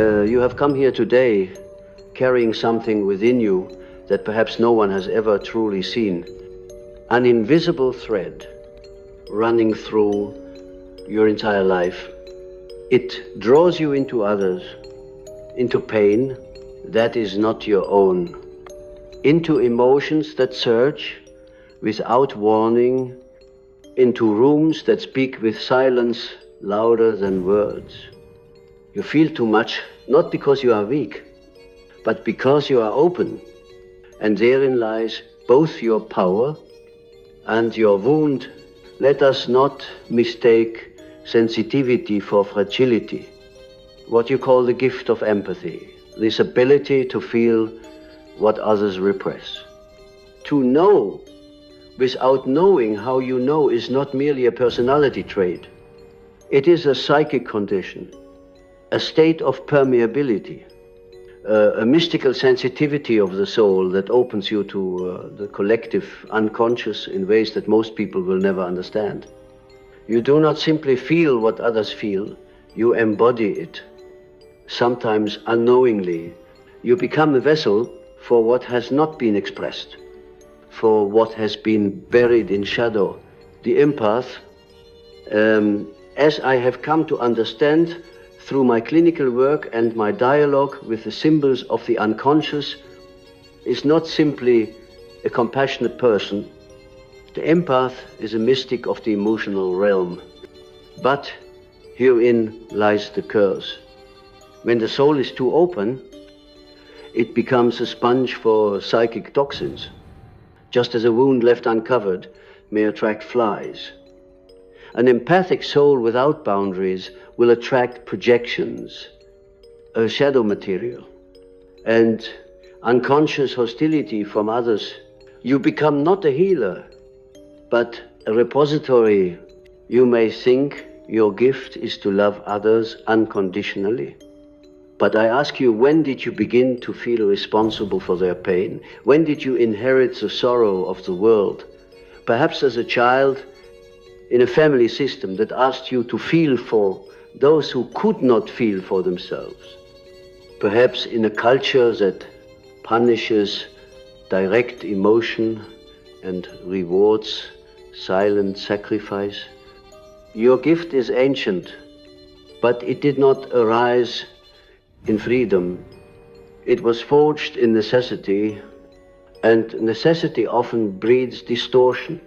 You have come here today carrying something within you that perhaps no one has ever truly seen. An invisible thread running through your entire life. It draws you into others, into pain that is not your own, into emotions that surge without warning, into rooms that speak with silence louder than words. You feel too much, not because you are weak, but because you are open. And therein lies both your power and your wound. Let us not mistake sensitivity for fragility. What you call the gift of empathy, this ability to feel what others repress. To know without knowing how you know is not merely a personality trait. It is a psychic condition, a state of permeability, a mystical sensitivity of the soul that opens you to the collective unconscious in ways that most people will never understand. You do not simply feel what others feel, you embody it. Sometimes unknowingly, you become a vessel for what has not been expressed, for what has been buried in shadow. The empath, as I have come to understand through my clinical work and my dialogue with the symbols of the unconscious, is not simply a compassionate person. The empath is a mystic of the emotional realm. But herein lies the curse. When the soul is too open, it becomes a sponge for psychic toxins, just as a wound left uncovered may attract flies. An empathic soul without boundaries will attract projections, a shadow material, and unconscious hostility from others. You become not a healer, but a repository. You may think your gift is to love others unconditionally. But I ask you, when did you begin to feel responsible for their pain? When did you inherit the sorrow of the world? Perhaps as a child, in a family system that asked you to feel for those who could not feel for themselves. Perhaps in a culture that punishes direct emotion and rewards silent sacrifice. Your gift is ancient, but it did not arise in freedom. It was forged in necessity, and necessity often breeds distortion.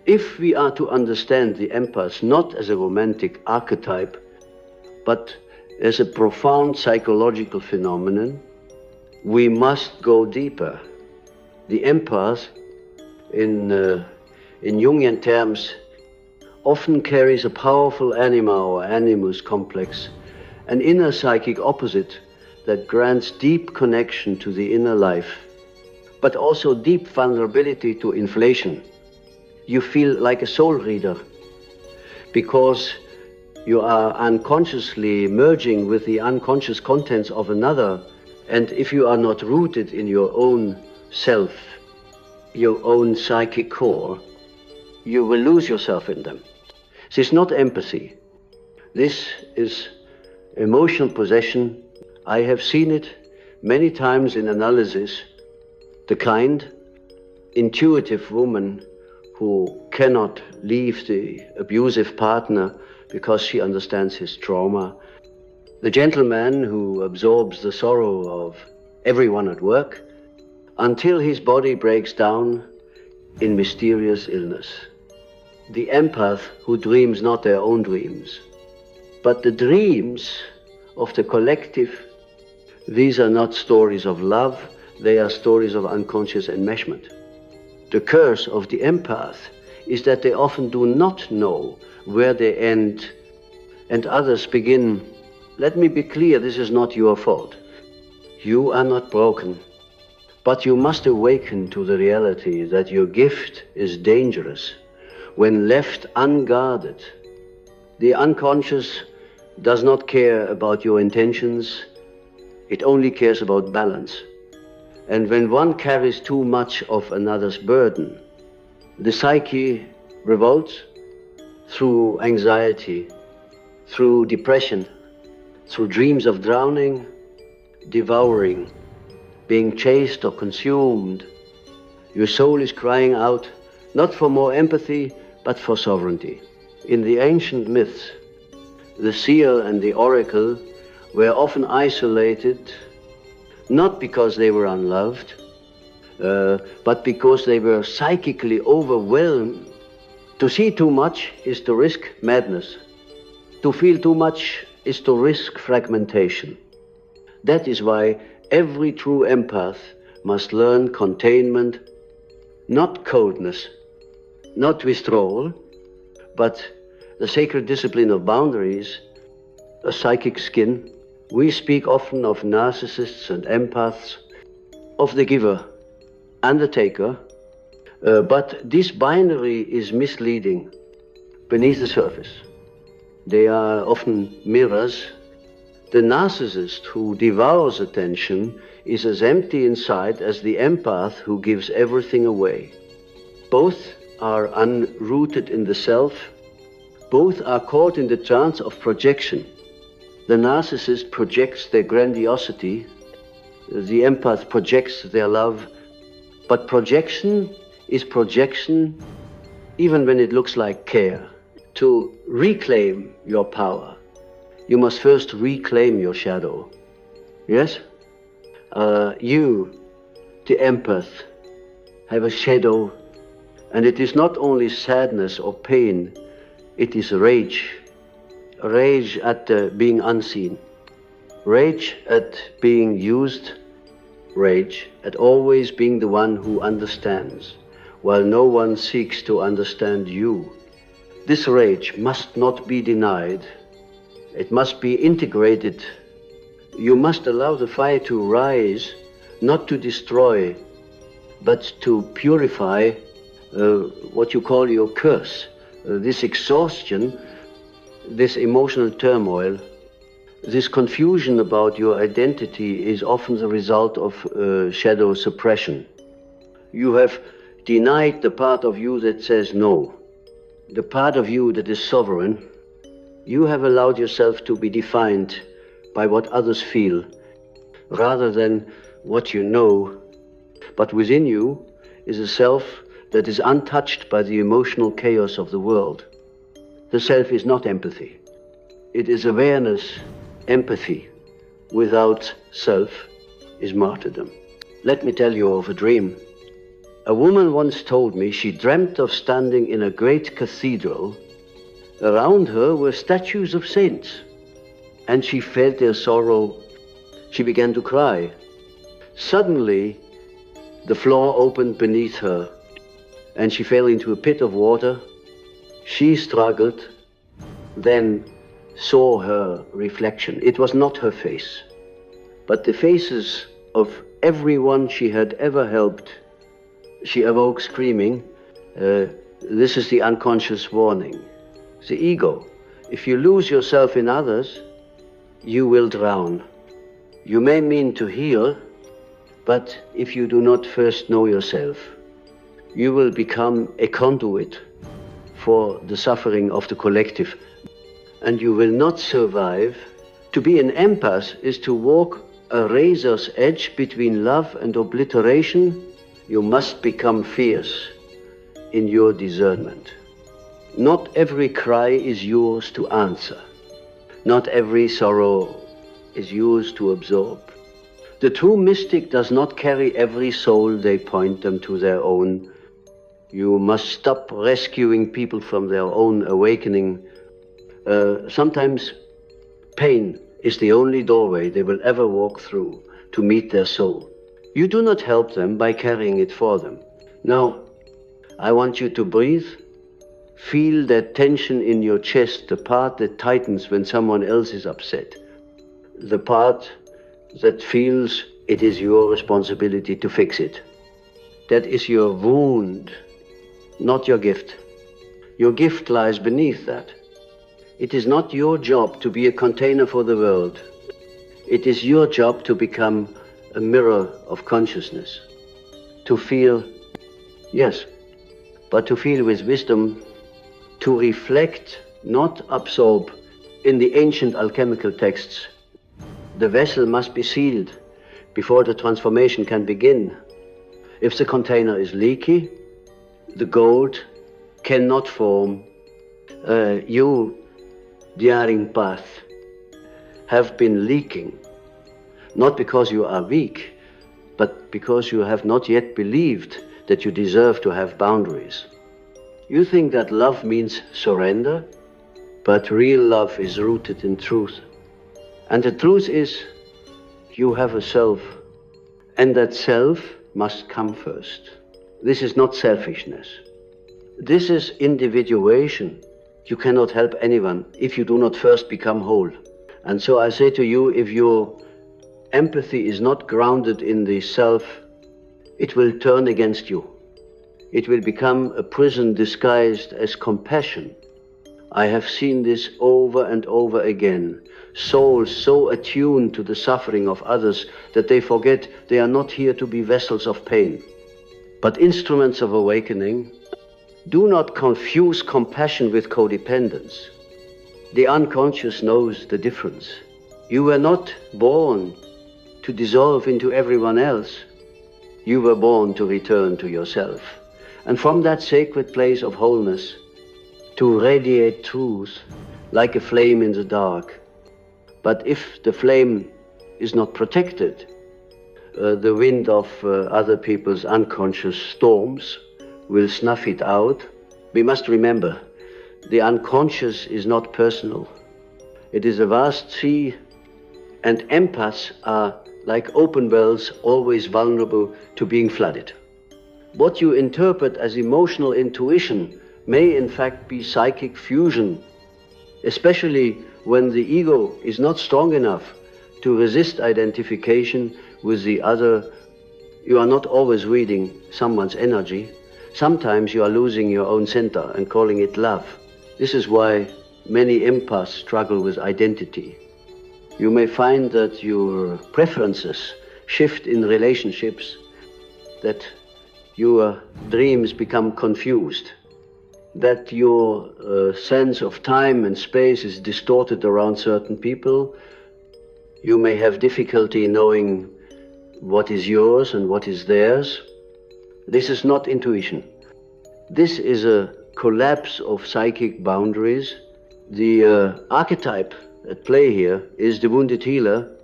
If we are to understand the empaths not as a romantic archetype, but as a profound psychological phenomenon, we must go deeper. The empath, in Jungian terms, often carries a powerful anima or animus complex, an inner psychic opposite that grants deep connection to the inner life, but also deep vulnerability to inflation. You feel like a soul reader because you are unconsciously merging with the unconscious contents of another. And if you are not rooted in your own self, your own psychic core, you will lose yourself in them. This is not empathy. This is emotional possession. I have seen it many times in analysis. The kind, intuitive woman who cannot leave the abusive partner because she understands his trauma. The gentleman who absorbs the sorrow of everyone at work until his body breaks down in mysterious illness. The empath who dreams not their own dreams, but the dreams of the collective. These are not stories of love, they are stories of unconscious enmeshment. The curse of the empath is that they often do not know where they end and others begin. Let me be clear, this is not your fault. You are not broken, but you must awaken to the reality that your gift is dangerous when left unguarded. The unconscious does not care about your intentions, it only cares about balance. And when one carries too much of another's burden, the psyche revolts through anxiety, through depression, through dreams of drowning, devouring, being chased or consumed. Your soul is crying out, not for more empathy, but for sovereignty. In the ancient myths, the seer and the oracle were often isolated, not because they were unloved, but because they were psychically overwhelmed. To see too much is to risk madness. To feel too much is to risk fragmentation. That is why every true empath must learn containment, not coldness, not withdrawal, but the sacred discipline of boundaries, a psychic skin. We speak often of narcissists and empaths, of the giver and the taker, but this binary is misleading beneath the surface. They are often mirrors. The narcissist who devours attention is as empty inside as the empath who gives everything away. Both are unrooted in the self. Both are caught in the trance of projection. The narcissist projects their grandiosity. The empath projects their love. But projection is projection even when it looks like care. To reclaim your power, you must first reclaim your shadow. Yes? You, the empath, have a shadow, and it is not only sadness or pain, it is rage. Rage at being unseen, rage at being used, rage at always being the one who understands, while no one seeks to understand you. This rage must not be denied. It must be integrated. You must allow the fire to rise, not to destroy, but to purify what you call your curse. This exhaustion, this emotional turmoil, this confusion about your identity is often the result of shadow suppression. You have denied the part of you that says no, the part of you that is sovereign. You have allowed yourself to be defined by what others feel, rather than what you know. But within you is a self that is untouched by the emotional chaos of the world. The self is not empathy. It is awareness. Empathy without self is martyrdom. Let me tell you of a dream. A woman once told me she dreamt of standing in a great cathedral. Around her were statues of saints, and she felt their sorrow. She began to cry. Suddenly, the floor opened beneath her, and she fell into a pit of water. She struggled, then saw her reflection. It was not her face, but the faces of everyone she had ever helped. She awoke screaming. This is the unconscious warning. The ego. If you lose yourself in others, you will drown. You may mean to heal, but if you do not first know yourself, you will become a conduit for the suffering of the collective, and you will not survive. To be an empath is to walk a razor's edge between love and obliteration. You must become fierce in your discernment. Not every cry is yours to answer. Not every sorrow is yours to absorb. The true mystic does not carry every soul they point them to their own. You must stop rescuing people from their own awakening. Sometimes pain is the only doorway they will ever walk through to meet their soul. You do not help them by carrying it for them. Now, I want you to breathe. Feel that tension in your chest, the part that tightens when someone else is upset. The part that feels it is your responsibility to fix it. That is your wound, not your gift. Your gift lies beneath that. It is not your job to be a container for the world. It is your job to become a mirror of consciousness. To feel, yes, but to feel with wisdom, to reflect, not absorb. In the ancient alchemical texts, The vessel must be sealed before the transformation can begin. If the container is leaky, the gold cannot form. You, dear Empath, have been leaking, not because you are weak, but because you have not yet believed that you deserve to have boundaries. You think that love means surrender, but real love is rooted in truth. And the truth is, you have a self, and that self must come first. This is not selfishness. This is individuation. You cannot help anyone if you do not first become whole. And so I say to you, if your empathy is not grounded in the self, it will turn against you. It will become a prison disguised as compassion. I have seen this over and over again. Souls so attuned to the suffering of others that they forget they are not here to be vessels of pain, but instruments of awakening. Do not confuse compassion with codependence. The unconscious knows the difference. You were not born to dissolve into everyone else. You were born to return to yourself. And from that sacred place of wholeness, to radiate truth like a flame in the dark. But if the flame is not protected, the wind of other people's unconscious storms will snuff it out. We must remember, the unconscious is not personal. It is a vast sea, and empaths are like open wells, always vulnerable to being flooded. What you interpret as emotional intuition may in fact be psychic fusion, especially when the ego is not strong enough to resist identification with the other. You are not always reading someone's energy. Sometimes you are losing your own center and calling it love. This is why many empaths struggle with identity. You may find that your preferences shift in relationships, that your dreams become confused, that your sense of time and space is distorted around certain people. You may have difficulty knowing what is yours and what is theirs. This is not intuition. This is a collapse of psychic boundaries. The archetype at play here is the wounded healer,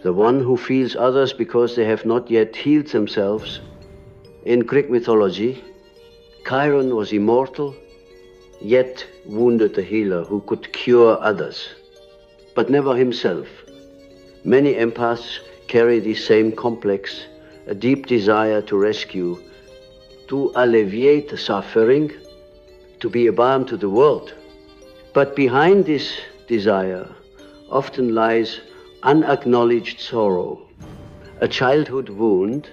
the one who feels others because they have not yet healed themselves. In Greek mythology, Chiron was immortal, yet wounded the healer who could cure others, but never himself. Many empaths carry the same complex, a deep desire to rescue, to alleviate the suffering, to be a balm to the world. But behind this desire often lies unacknowledged sorrow, a childhood wound,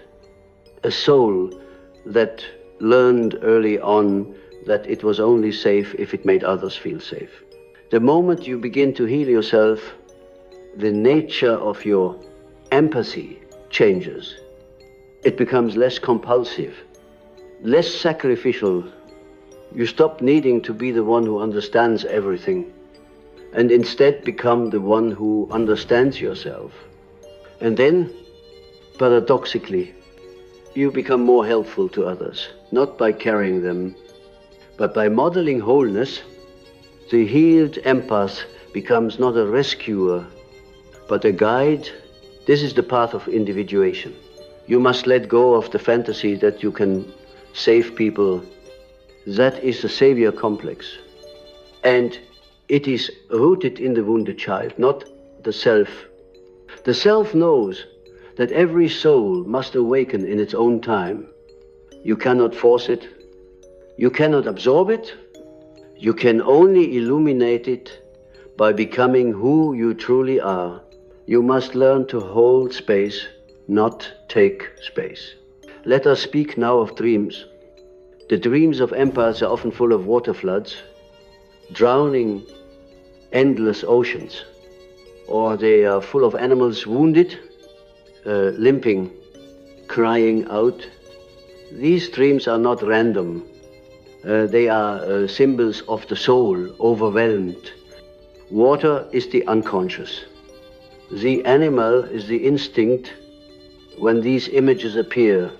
a soul that learned early on that it was only safe if it made others feel safe. The moment you begin to heal yourself, the nature of your empathy changes. It becomes less compulsive, less sacrificial. You stop needing to be the one who understands everything, and instead become the one who understands yourself. And then, paradoxically, you become more helpful to others, not by carrying them, but by modeling wholeness. The healed empath becomes not a rescuer, but a guide. This is the path of individuation. You must let go of the fantasy that you can save people. That is the savior complex. And it is rooted in the wounded child, not the self. The self knows that every soul must awaken in its own time. You cannot force it. You cannot absorb it. You can only illuminate it by becoming who you truly are. You must learn to hold space, not take space. Let us speak now of dreams. The dreams of empaths are often full of water floods, drowning endless oceans, or they are full of animals wounded, limping, crying out. These dreams are not random. They are symbols of the soul, overwhelmed. Water is the unconscious. The animal is the instinct when these images appear.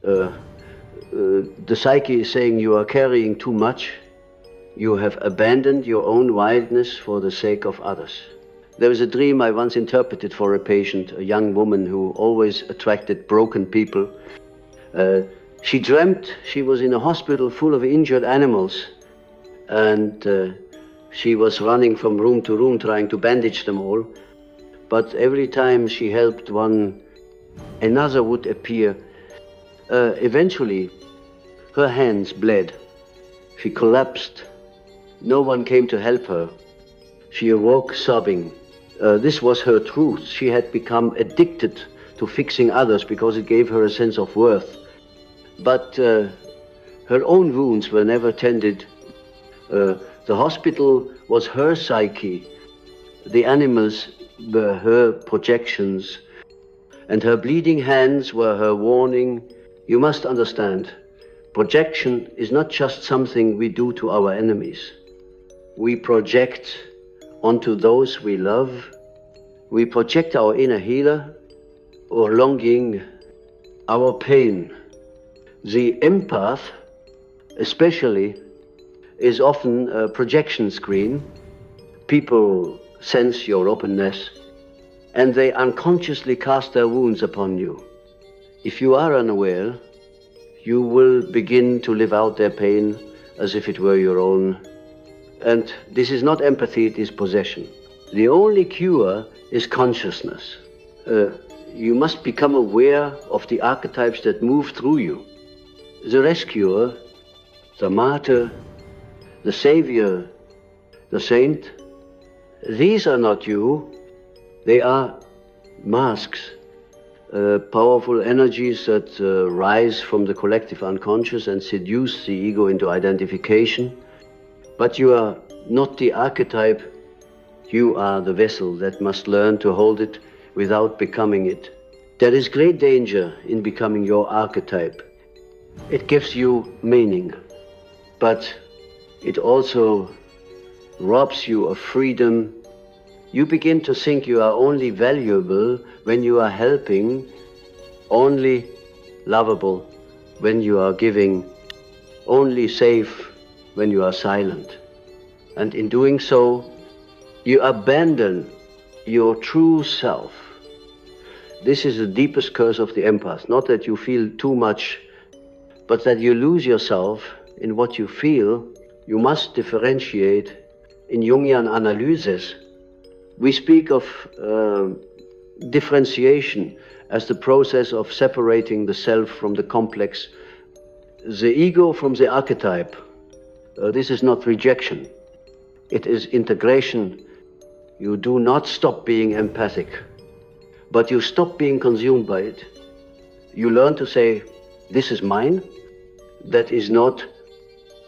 The psyche is saying you are carrying too much. You have abandoned your own wildness for the sake of others. There was a dream I once interpreted for a patient, a young woman who always attracted broken people. She dreamt she was in a hospital full of injured animals, and she was running from room to room trying to bandage them all. But every time she helped one, another would appear. Eventually, her hands bled. She collapsed. No one came to help her. She awoke sobbing. This was her truth. She had become addicted to fixing others because it gave her a sense of worth. But her own wounds were never tended. The hospital was her psyche. The animals were her projections. And her bleeding hands were her warning. You must understand, projection is not just something we do to our enemies. We project onto those we love. We project our inner healer, our longing, our pain. The empath, especially, is often a projection screen. People sense your openness, and they unconsciously cast their wounds upon you. If you are unaware, you will begin to live out their pain as if it were your own. And this is not empathy, it is possession. The only cure is consciousness. You must become aware of the archetypes that move through you. The rescuer, the martyr, the savior, the saint, these are not you. They are masks, powerful energies that rise from the collective unconscious and seduce the ego into identification. But you are not the archetype. You are the vessel that must learn to hold it without becoming it. There is great danger in becoming your archetype. It gives you meaning, but it also robs you of freedom. You begin to think you are only valuable when you are helping, only lovable when you are giving, only safe when you are silent. And in doing so, you abandon your true self. This is the deepest curse of the empath. Not that you feel too much, but that you lose yourself in what you feel. You must differentiate. In Jungian analysis, we speak of differentiation as the process of separating the self from the complex, the ego from the archetype. This is not rejection. It is integration. You do not stop being empathic, but you stop being consumed by it. You learn to say, this is mine, that is not.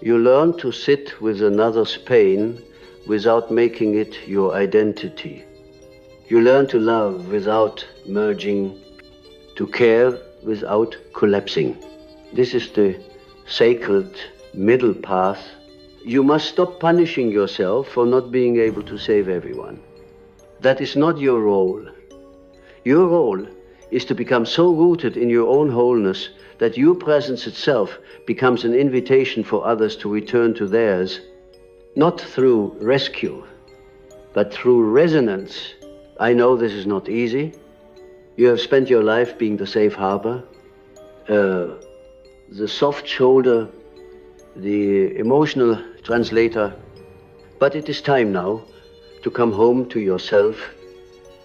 You learn to sit with another's pain without making it your identity. You learn to love without merging, to care without collapsing. This is the sacred middle path. You must stop punishing yourself for not being able to save everyone. That is not your role. Your role is to become so rooted in your own wholeness that your presence itself becomes an invitation for others to return to theirs, not through rescue, but through resonance. I know this is not easy. You have spent your life being the safe harbor, the soft shoulder, the emotional translator, but it is time now to come home to yourself,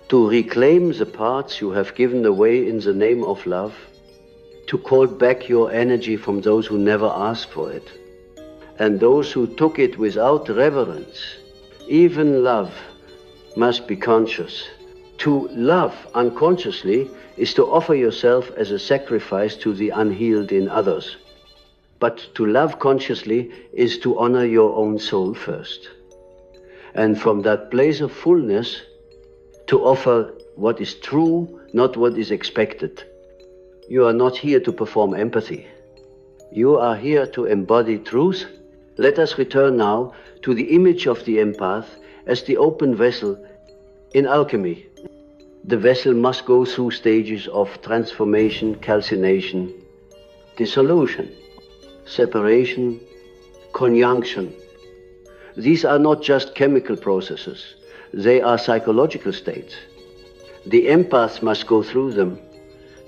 to reclaim the parts you have given away in the name of love, to call back your energy from those who never asked for it, and those who took it without reverence. Even love must be conscious. To love unconsciously is to offer yourself as a sacrifice to the unhealed in others. But to love consciously is to honor your own soul first. And from that place of fullness, to offer what is true, not what is expected. You are not here to perform empathy. You are here to embody truth. Let us return now to the image of the empath as the open vessel in alchemy. The vessel must go through stages of transformation, calcination, dissolution, separation, conjunction. These are not just chemical processes, they are psychological states. The empaths must go through them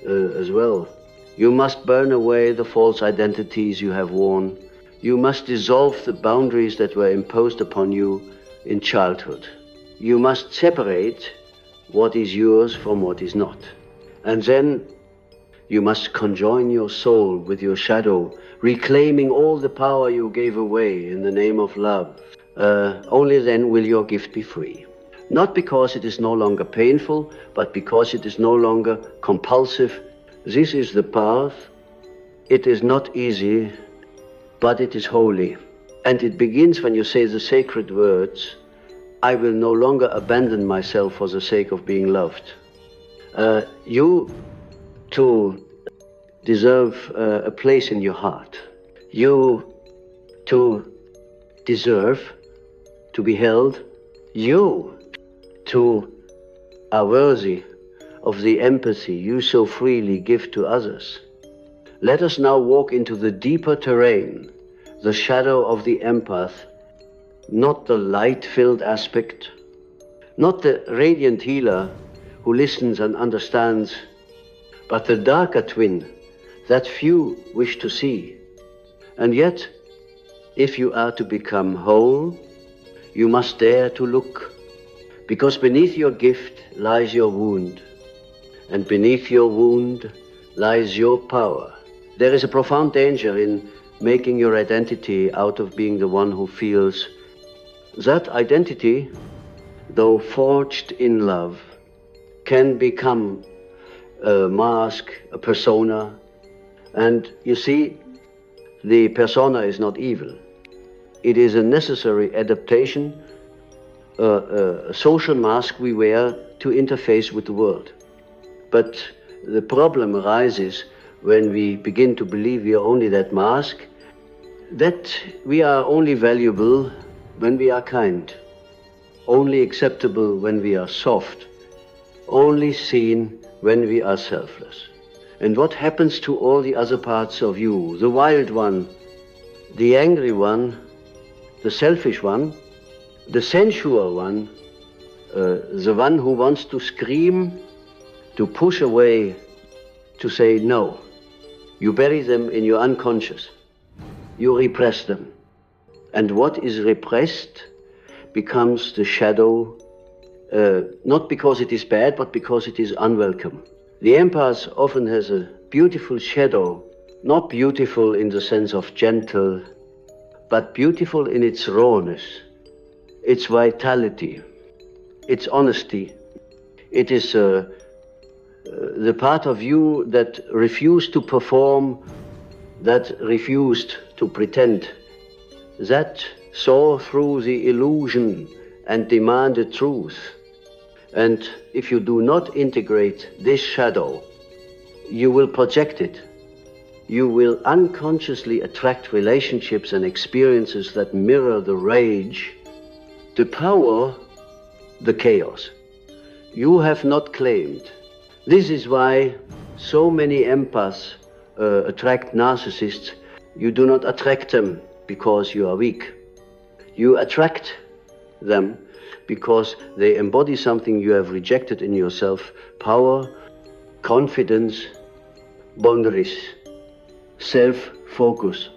as well. You must burn away the false identities you have worn. You must dissolve the boundaries that were imposed upon you in childhood. You must separate what is yours from what is not. And then you must conjoin your soul with your shadow, reclaiming all the power you gave away in the name of love. Only then will your gift be free. Not because it is no longer painful, but because it is no longer compulsive. This is the path. It is not easy, but it is holy. And it begins when you say the sacred words, I will no longer abandon myself for the sake of being loved. You too deserve a place in your heart. You too deserve to be held. You too are worthy of the empathy you so freely give to others. Let us now walk into the deeper terrain, the shadow of the empath, not the light-filled aspect, not the radiant healer who listens and understands, but the darker twin that few wish to see. And yet, if you are to become whole, you must dare to look, because beneath your gift lies your wound, and beneath your wound lies your power. There is a profound danger in making your identity out of being the one who feels. That identity, though forged in love, can become a mask, a persona. And you see, the persona is not evil. It is a necessary adaptation, a social mask we wear to interface with the world. But the problem arises when we begin to believe we are only that mask, that we are only valuable when we are kind, only acceptable when we are soft, only seen when we are selfless. And what happens to all the other parts of you, the wild one, the angry one, the selfish one, the sensual one, the one who wants to scream, to push away, to say no? You bury them in your unconscious. You repress them. And what is repressed becomes the shadow, not because it is bad, but because it is unwelcome. The empath often has a beautiful shadow, not beautiful in the sense of gentle, but beautiful in its rawness, its vitality, its honesty. It is the part of you that refused to perform, that refused to pretend, that saw through the illusion and demanded truth. And if you do not integrate this shadow, you will project it. You will unconsciously attract relationships and experiences that mirror the rage, the power, the chaos you have not claimed. This is why so many empaths attract narcissists. You do not attract them because you are weak. You attract them because they embody something you have rejected in yourself: power, confidence, boundaries, self-focus.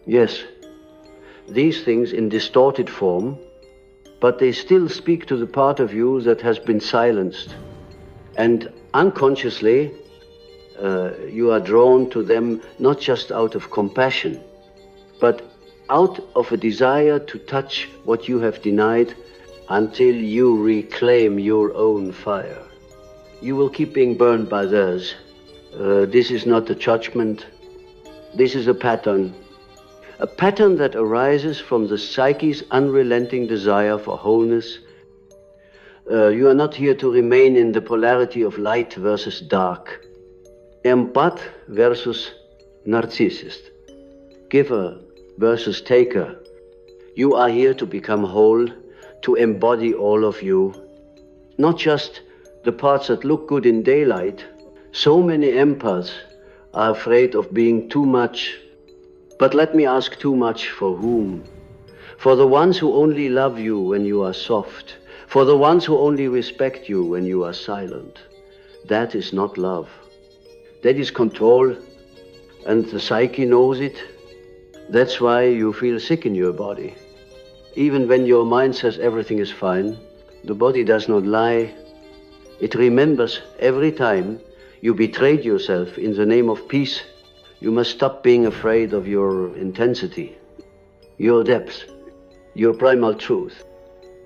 Yes, these things in distorted form, but they still speak to the part of you that has been silenced. And unconsciously, you are drawn to them not just out of compassion, but out of a desire to touch what you have denied until you reclaim your own fire. You will keep being burned by theirs. This is not a judgment. This is a pattern that arises from the psyche's unrelenting desire for wholeness. You are not here to remain in the polarity of light versus dark, empath versus narcissist, giver versus taker. You are here to become whole, to embody all of you, not just the parts that look good in daylight. So many empaths are afraid of being too much. But let me ask, too much for whom? For the ones who only love you when you are soft, for the ones who only respect you when you are silent. That is not love. That is control, and the psyche knows it. That's why you feel sick in your body. Even when your mind says everything is fine, the body does not lie. It remembers every time you betrayed yourself in the name of peace. You must stop being afraid of your intensity, your depth, your primal truth.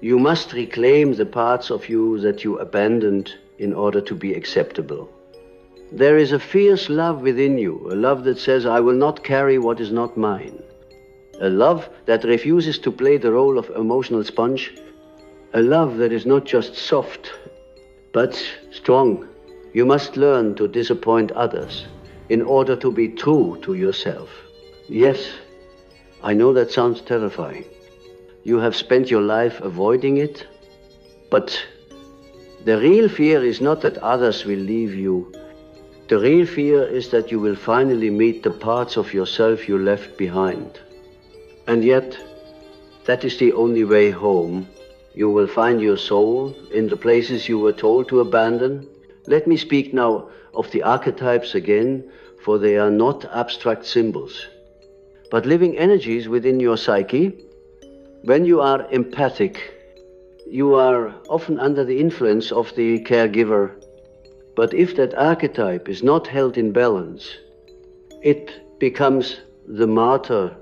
You must reclaim the parts of you that you abandoned in order to be acceptable. There is a fierce love within you, a love that says, I will not carry what is not mine. A love that refuses to play the role of emotional sponge. A love that is not just soft, but strong. You must learn to disappoint others in order to be true to yourself. Yes, I know that sounds terrifying. You have spent your life avoiding it, but the real fear is not that others will leave you. The real fear is that you will finally meet the parts of yourself you left behind. And yet, that is the only way home. You will find your soul in the places you were told to abandon. Let me speak now of the archetypes again, for they are not abstract symbols, but living energies within your psyche. When you are empathic, you are often under the influence of the caregiver. But if that archetype is not held in balance, it becomes the martyr.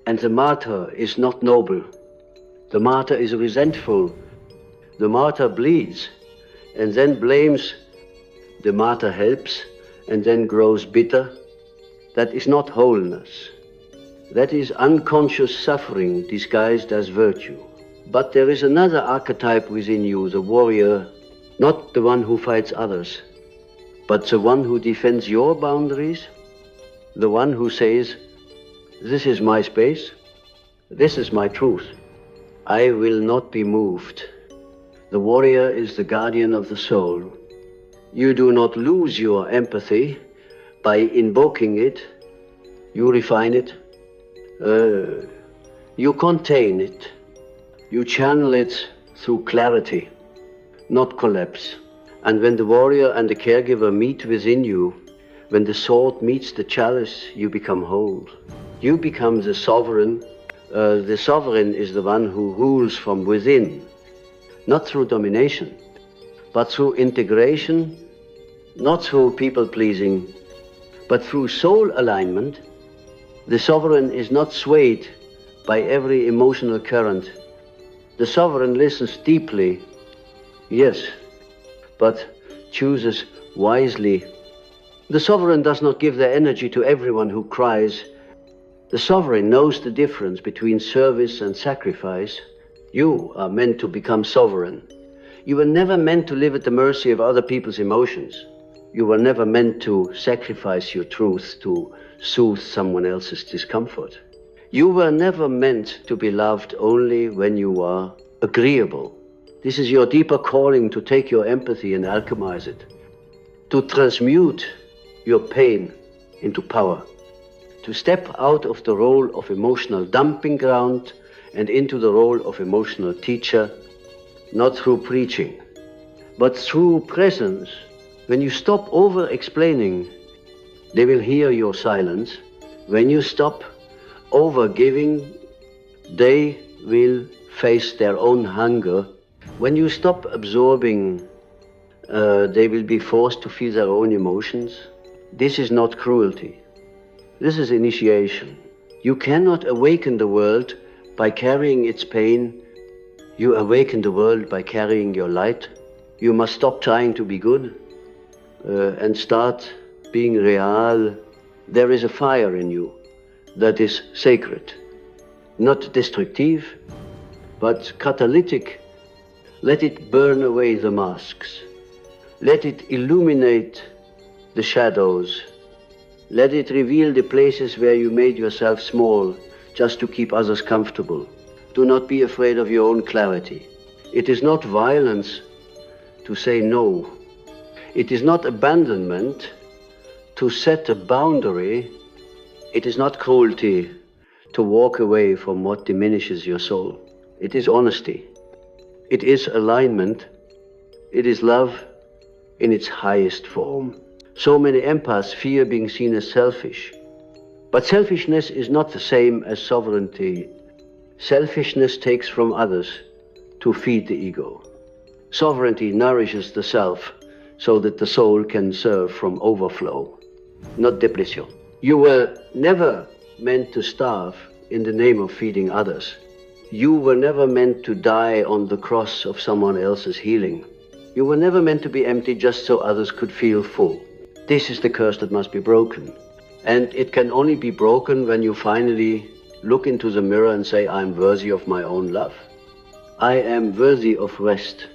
And the martyr is not noble. The martyr is resentful. The martyr bleeds and then blames. The martyr helps and then grows bitter. That is not wholeness. That is unconscious suffering disguised as virtue. But there is another archetype within you, the warrior, not the one who fights others, but the one who defends your boundaries, the one who says, this is my space, this is my truth. I will not be moved. The warrior is the guardian of the soul. You do not lose your empathy by invoking it. You refine it. You contain it. You channel it through clarity, not collapse. And when the warrior and the caregiver meet within you, when the sword meets the chalice, you become whole. You become the sovereign. The sovereign is the one who rules from within, not through domination, but through integration, not through people-pleasing, but through soul alignment. The sovereign is not swayed by every emotional current. The sovereign listens deeply, yes, but chooses wisely. The sovereign does not give their energy to everyone who cries. The sovereign knows the difference between service and sacrifice. You are meant to become sovereign. You were never meant to live at the mercy of other people's emotions. You were never meant to sacrifice your truth to soothe someone else's discomfort. You were never meant to be loved only when you are agreeable. This is your deeper calling, to take your empathy and alchemize it, to transmute your pain into power, to step out of the role of emotional dumping ground and into the role of emotional teacher, not through preaching, but through presence. When you stop over-explaining, they will hear your silence. When you stop over-giving, they will face their own hunger. When you stop absorbing, they will be forced to feel their own emotions. This is not cruelty. This is initiation. You cannot awaken the world by carrying its pain. You awaken the world by carrying your light. You must stop trying to be good and start being real. There is a fire in you that is sacred, not destructive, but catalytic. Let it burn away the masks. Let it illuminate the shadows. Let it reveal the places where you made yourself small just to keep others comfortable. Do not be afraid of your own clarity. It is not violence to say no. It is not abandonment to set a boundary. It is not cruelty to walk away from what diminishes your soul. It is honesty. It is alignment. It is love in its highest form. So many empaths fear being seen as selfish. But selfishness is not the same as sovereignty. Selfishness takes from others to feed the ego. Sovereignty nourishes the self so that the soul can serve from overflow, not depletion. You were never meant to starve in the name of feeding others. You were never meant to die on the cross of someone else's healing. You were never meant to be empty just so others could feel full. This is the curse that must be broken. And it can only be broken when you finally look into the mirror and say, I'm worthy of my own love. I am worthy of rest.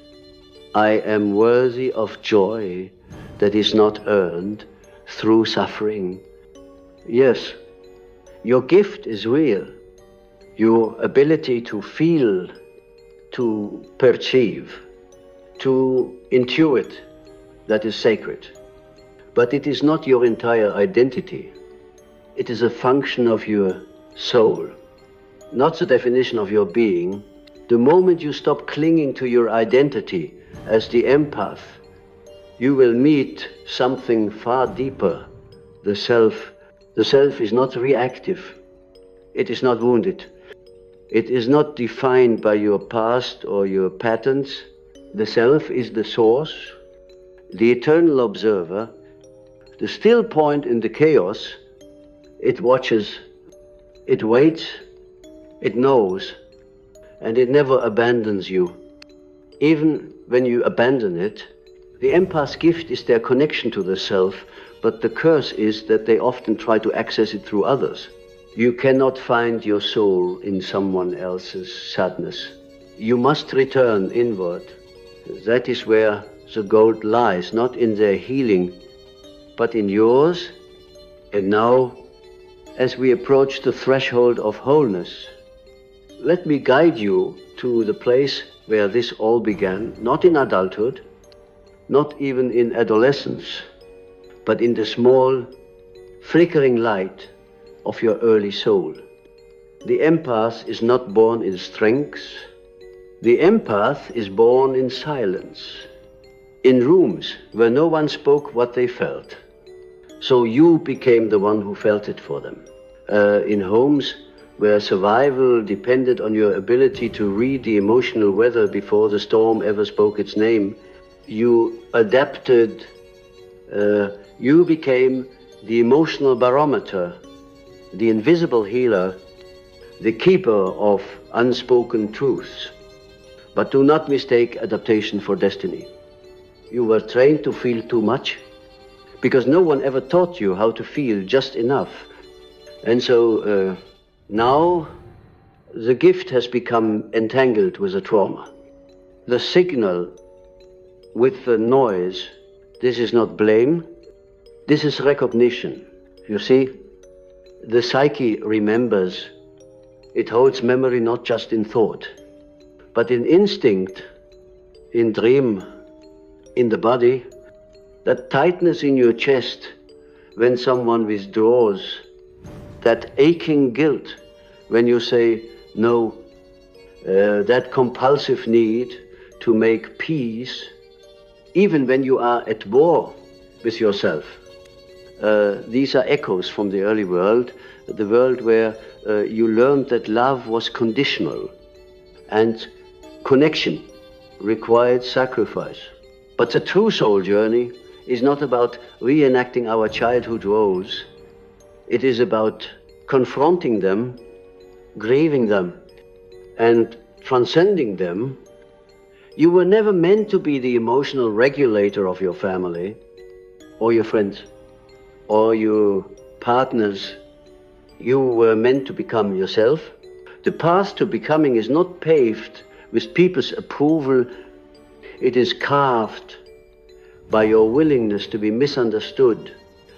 I am worthy of joy that is not earned through suffering. Yes, your gift is real. Your ability to feel, to perceive, to intuit, that is sacred. But it is not your entire identity. It is a function of your soul, not the definition of your being. The moment you stop clinging to your identity as the empath, you will meet something far deeper, the self. The self is not reactive. It is not wounded. It is not defined by your past or your patterns. The self is the source, the eternal observer, the still point in the chaos. It watches, it waits, it knows, and it never abandons you. Even when you abandon it, the empath's gift is their connection to the self, but the curse is that they often try to access it through others. You cannot find your soul in someone else's sadness. You must return inward. That is where the gold lies, not in their healing, but in yours. And now, as we approach the threshold of wholeness, let me guide you to the place where this all began, not in adulthood, not even in adolescence, but in the small, flickering light of your early soul. The empath is not born in strength. The empath is born in silence, in rooms where no one spoke what they felt. So you became the one who felt it for them. In homes where survival depended on your ability to read the emotional weather before the storm ever spoke its name, you adapted, you became the emotional barometer, the invisible healer, the keeper of unspoken truths. But do not mistake adaptation for destiny. You were trained to feel too much because no one ever taught you how to feel just enough. And so now the gift has become entangled with the trauma. The signal with the noise, this is not blame, this is recognition. You see, the psyche remembers. It holds memory not just in thought, but in instinct, in dream, in the body. That tightness in your chest when someone withdraws, that aching guilt when you say no, that compulsive need to make peace, even when you are at war with yourself. These are echoes from the early world, the world where you learned that love was conditional and connection required sacrifice. But the true soul journey is not about reenacting our childhood roles. It is about confronting them, grieving them, and transcending them. You were never meant to be the emotional regulator of your family, or your friends, or your partners. You were meant to become yourself. The path to becoming is not paved with people's approval. It is carved by your willingness to be misunderstood.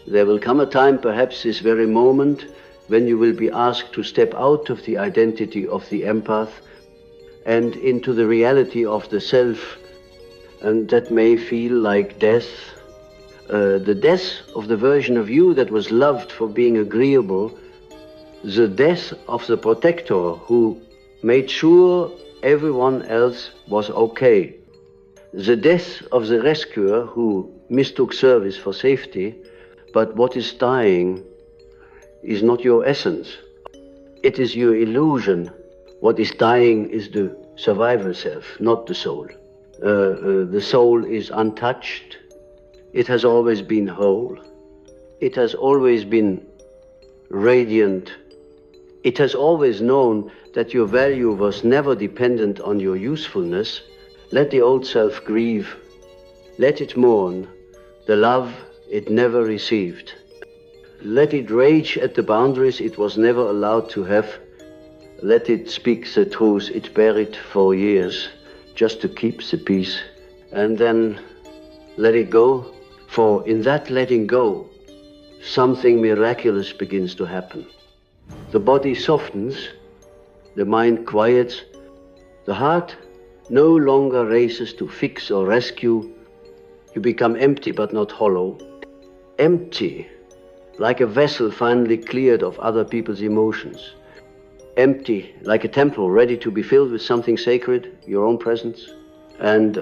There will come a time, perhaps this very moment, when you will be asked to step out of the identity of the empath and into the reality of the self and that may feel like death. The death of the version of you that was loved for being agreeable, the death of the protector who made sure everyone else was okay, the death of the rescuer who mistook service for safety, but what is dying is not your essence. It is your illusion. What is dying is the survival self, not the soul. The soul is untouched. It has always been whole. It has always been radiant. It has always known that your value was never dependent on your usefulness. Let the old self grieve. Let it mourn the love it never received. Let it rage at the boundaries it was never allowed to have. Let it speak the truth it buried for years just to keep the peace. And then let it go, for in that letting go, something miraculous begins to happen. The body softens, the mind quiets, the heart no longer races to fix or rescue. You become empty but not hollow. Empty, like a vessel finally cleared of other people's emotions. Empty, like a temple ready to be filled with something sacred, your own presence. And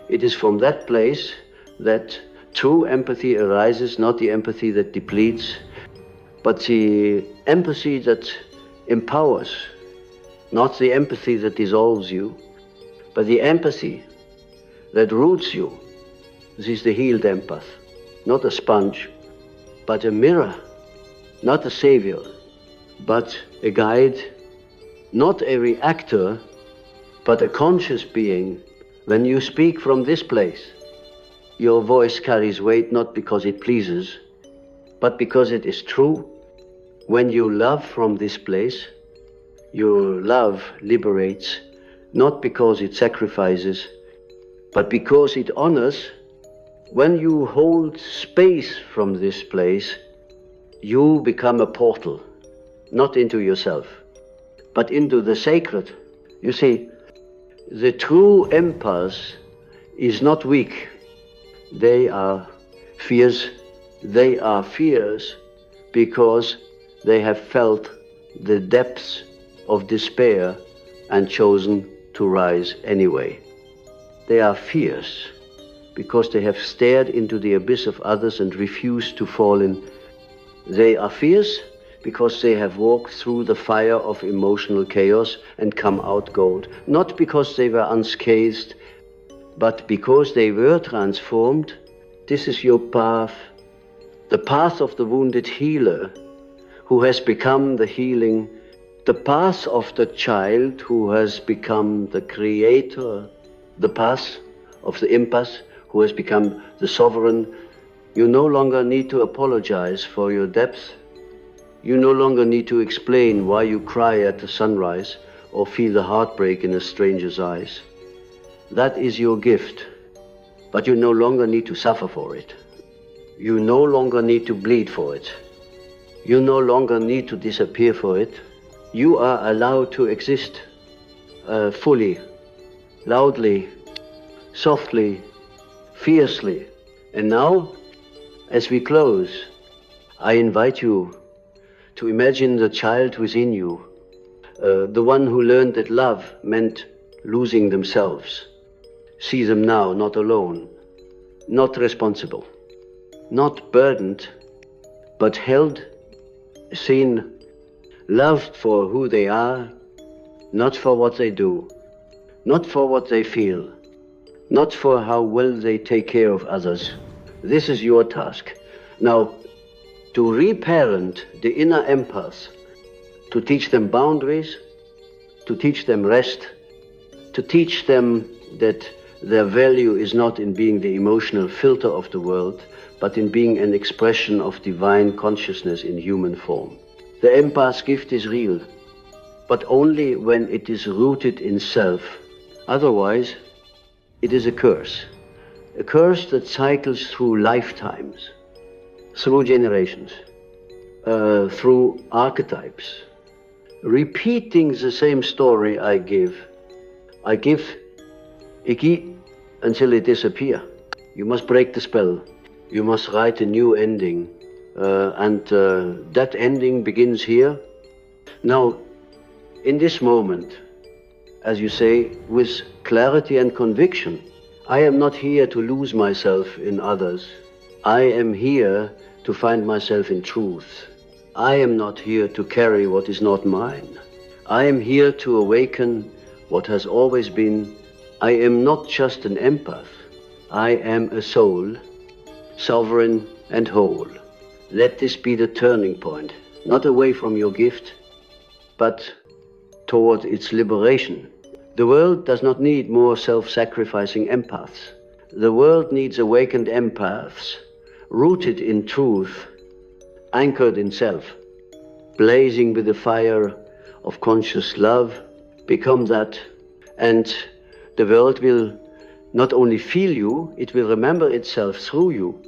it is from that place that true empathy arises, not the empathy that depletes, but the empathy that empowers, not the empathy that dissolves you, but the empathy that roots you. This is the healed empath, not a sponge, but a mirror, not a savior, but a guide, not a reactor, but a conscious being. When you speak from this place, your voice carries weight not because it pleases, but because it is true. When you love from this place, your love liberates, not because it sacrifices, but because it honors. When you hold space from this place, you become a portal, not into yourself, but into the sacred. You see, the true empath is not weak. They are fierce. They are fierce because they have felt the depths of despair and chosen to rise anyway. They are fierce because they have stared into the abyss of others and refused to fall in. They are fierce because they have walked through the fire of emotional chaos and come out gold, not because they were unscathed, but because they were transformed. This is your path, the path of the wounded healer who has become the healing, the path of the child who has become the creator, the path of the empath who has become the sovereign. You no longer need to apologize for your depth. You no longer need to explain why you cry at the sunrise or feel the heartbreak in a stranger's eyes. That is your gift, but you no longer need to suffer for it. You no longer need to bleed for it. You no longer need to disappear for it. You are allowed to exist fully, loudly, softly, fiercely. And now, as we close, I invite you to imagine the child within you, the one who learned that love meant losing themselves. See them now, not alone, not responsible, not burdened, but held, seen, loved for who they are, not for what they do, not for what they feel, not for how well they take care of others. This is your task. Now, to reparent the inner empaths, to teach them boundaries, to teach them rest, to teach them that their value is not in being the emotional filter of the world, but in being an expression of divine consciousness in human form. The empath's gift is real, but only when it is rooted in self. Otherwise, it is a curse that cycles through lifetimes, through generations, through archetypes, repeating the same story I give. until they disappear. You must break the spell. You must write a new ending. And that ending begins here. Now, in this moment, as you say, with clarity and conviction, I am not here to lose myself in others. I am here to find myself in truth. I am not here to carry what is not mine. I am here to awaken what has always been. I am not just an empath. I am a soul, sovereign and whole. Let this be the turning point, not away from your gift, but toward its liberation. The world does not need more self-sacrificing empaths. The world needs awakened empaths, rooted in truth, anchored in self, blazing with the fire of conscious love. Become that, and the world will not only feel you, it will remember itself through you.